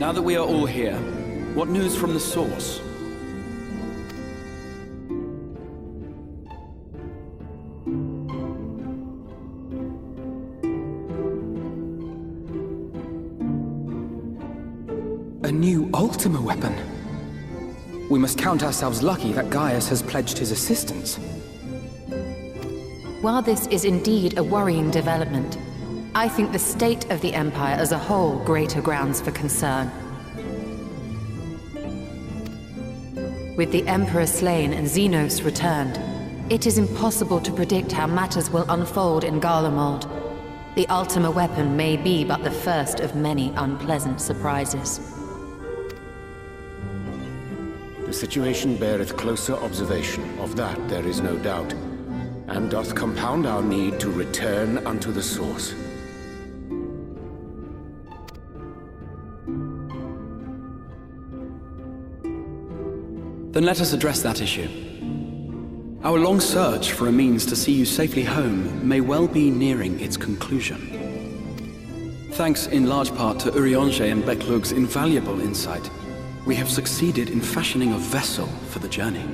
Now that we are all here, what news from the source? A new Ultima weapon. We must count ourselves lucky that Gaius has pledged his assistance. While this is indeed a worrying development, I think the state of the Empire as a whole greater grounds for concern. With the Emperor slain and Xenos returned, it is impossible to predict how matters will unfold in Garlemald. The Ultima weapon may be but the first of many unpleasant surprises. The situation beareth closer observation, of that there is no doubt, and doth compound our need to return unto the source. Then let us address that issue. Our long search for a means to see you safely home may well be nearing its conclusion. Thanks in large part to Urianger and Becklug's invaluable insight, we have succeeded in fashioning a vessel for the journey.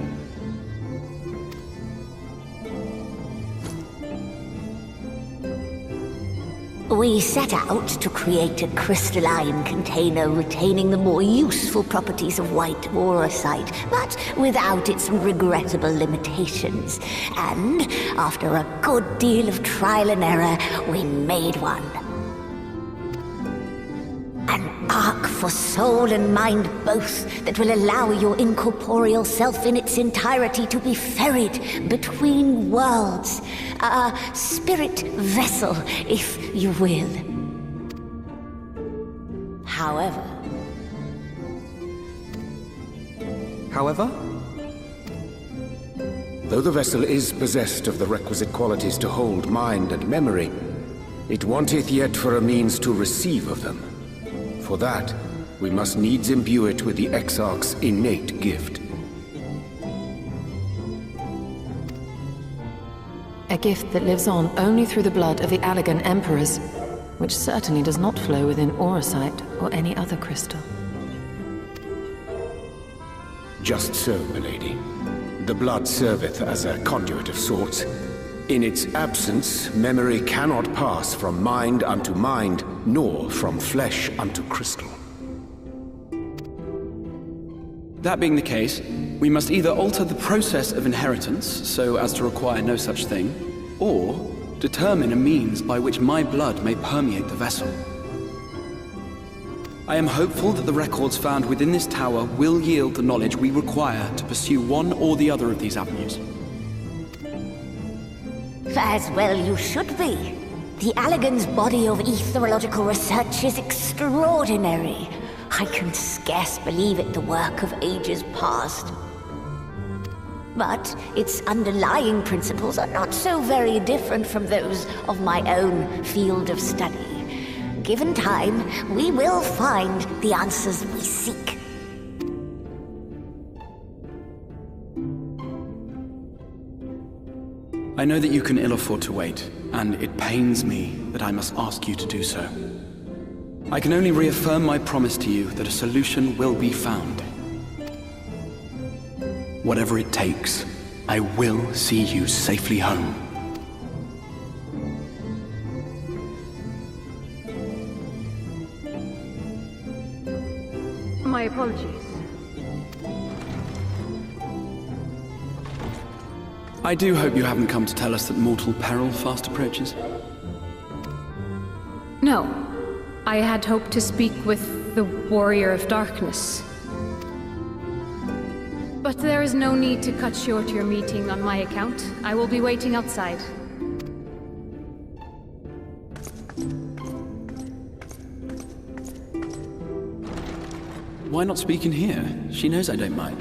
We set out to create a crystalline container retaining the more useful properties of white aurosite, but without its regrettable limitations. And after a good deal of trial and error, we made one. An ark for soul and mind both that will allow your incorporeal self in its entirety to be ferried between worlds. A spirit vessel, if you will. However... Though the vessel is possessed of the requisite qualities to hold mind and memory, it wanteth yet for a means to receive of them. For that, we must needs imbue it with the Exarch's innate gift. A gift that lives on only through the blood of the Allagan Emperors, which certainly does not flow within aurosite or any other crystal. Just so, milady. The blood serveth as a conduit of sorts. In its absence, memory cannot pass from mind unto mind, nor from flesh unto crystal. That being the case, we must either alter the process of inheritance so as to require no such thing, or determine a means by which my blood may permeate the vessel. I am hopeful that the records found within this tower will yield the knowledge we require to pursue one or the other of these avenues. As well you should be. The Allagan's body of etherological research is extraordinary. I can scarce believe it the work of ages past. But its underlying principles are not so very different from those of my own field of study. Given time, we will find the answers we seek. I know that you can ill afford to wait, and it pains me that I must ask you to do so. I can only reaffirm my promise to you that a solution will be found. Whatever it takes, I will see you safely home. My apologies. I do hope you haven't come to tell us that mortal peril fast approaches. No. I had hoped to speak with the Warrior of Darkness. But there is no need to cut short your meeting on my account. I will be waiting outside. Why not speak in here? She knows I don't mind.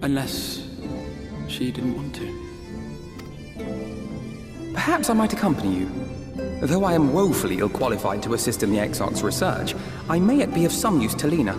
Unless she didn't want to. Perhaps I might accompany you. Though I am woefully ill-qualified to assist in the Exarch's research, I may yet be of some use to Lena.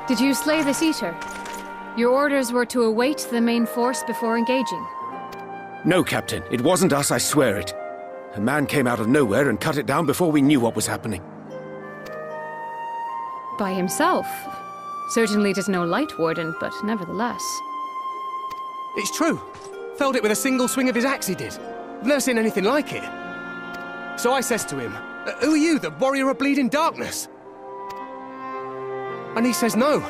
Did you slay this Eater? Your orders were to await the main force before engaging. No, Captain. It wasn't us, I swear it. A man came out of nowhere and cut it down before we knew what was happening. By himself? Certainly it is no light warden, but nevertheless. It's true. Felled it with a single swing of his axe, he did. I've never seen anything like it. So I says to him, "Who are you, the warrior of bleeding darkness?" And he says, "No,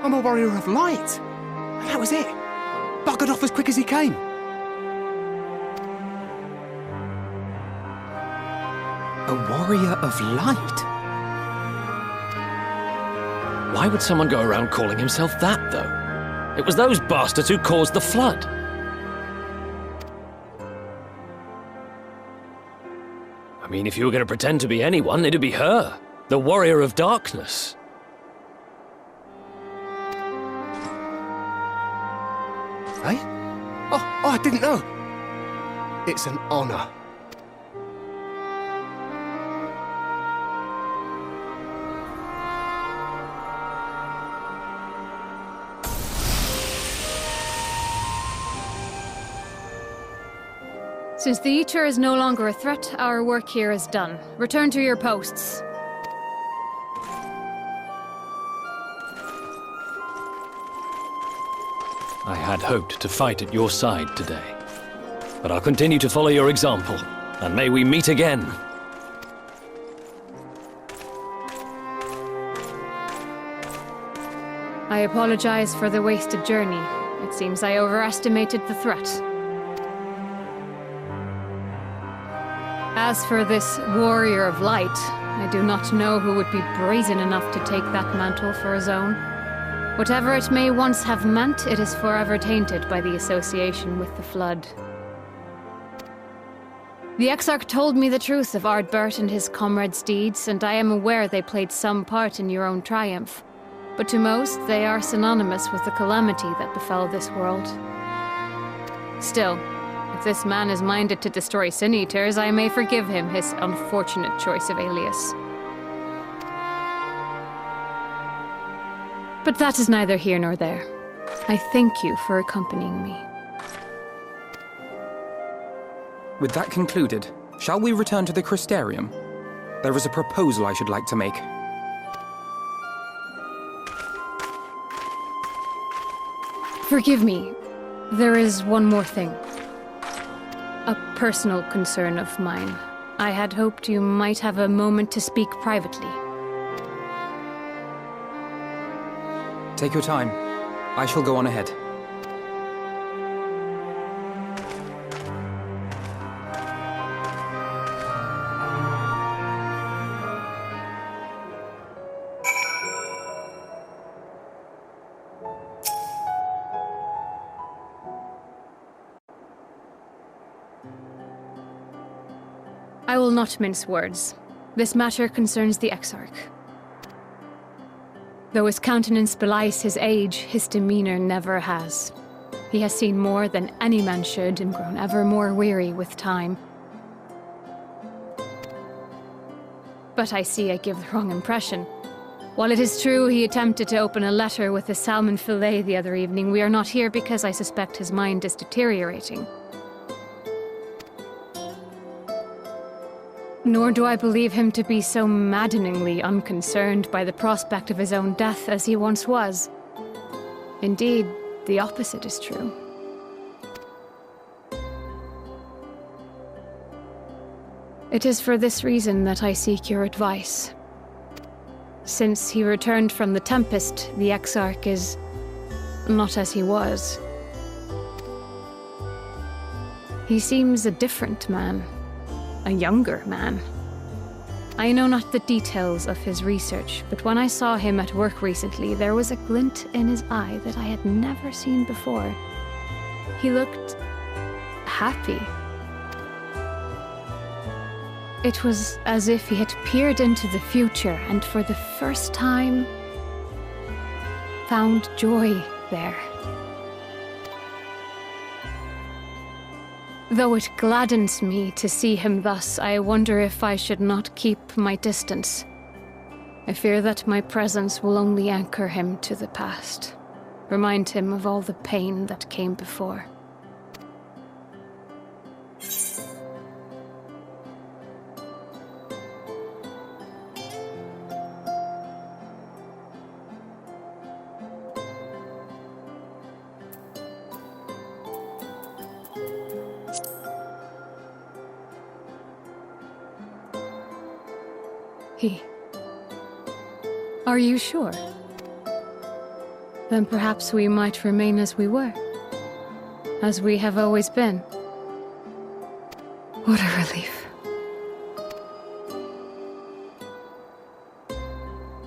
I'm a warrior of light." And that was it. Buggered off as quick as he came. A warrior of light? Why would someone go around calling himself that, though? It was those bastards who caused the flood. I mean, if you were going to pretend to be anyone, it'd be her. The warrior of darkness. Eh? Oh, I didn't know. It's an honor. Since the Eater is no longer a threat, our work here is done. Return to your posts. I had hoped to fight at your side today. But I'll continue to follow your example, and may we meet again. I apologize for the wasted journey. It seems I overestimated the threat. As for this warrior of light, I do not know who would be brazen enough to take that mantle for his own. Whatever it may once have meant, it is forever tainted by the association with the Flood. The Exarch told me the truth of Ardbert and his comrades' deeds, and I am aware they played some part in your own triumph. But to most, they are synonymous with the calamity that befell this world. Still, if this man is minded to destroy Sin-Eaters, I may forgive him his unfortunate choice of alias. But that is neither here nor there. I thank you for accompanying me. With that concluded, shall we return to the Crystarium? There is a proposal I should like to make. Forgive me. There is one more thing. A personal concern of mine. I had hoped you might have a moment to speak privately. Take your time. I shall go on ahead. I will not mince words. This matter concerns the Exarch. Though his countenance belies his age, his demeanor never has. He has seen more than any man should and grown ever more weary with time. But I see I give the wrong impression. While it is true he attempted to open a letter with a salmon fillet the other evening, we are not here because I suspect his mind is deteriorating. Nor do I believe him to be so maddeningly unconcerned by the prospect of his own death as he once was. Indeed, the opposite is true. It is for this reason that I seek your advice. Since he returned from the Tempest, the Exarch is not as he was. He seems a different man. A younger man. I know not the details of his research, but when I saw him at work recently, there was a glint in his eye that I had never seen before. He looked happy. It was as if he had peered into the future and for the first time found joy there. Though it gladdens me to see him thus, I wonder if I should not keep my distance. I fear that my presence will only anchor him to the past. Remind him of all the pain that came before. Are you sure? Then perhaps we might remain as we were. As we have always been. What a relief.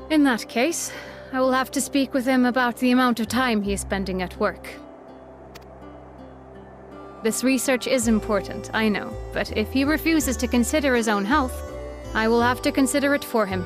In that case, I will have to speak with him about the amount of time he is spending at work. This research is important, I know, but if he refuses to consider his own health, I will have to consider it for him.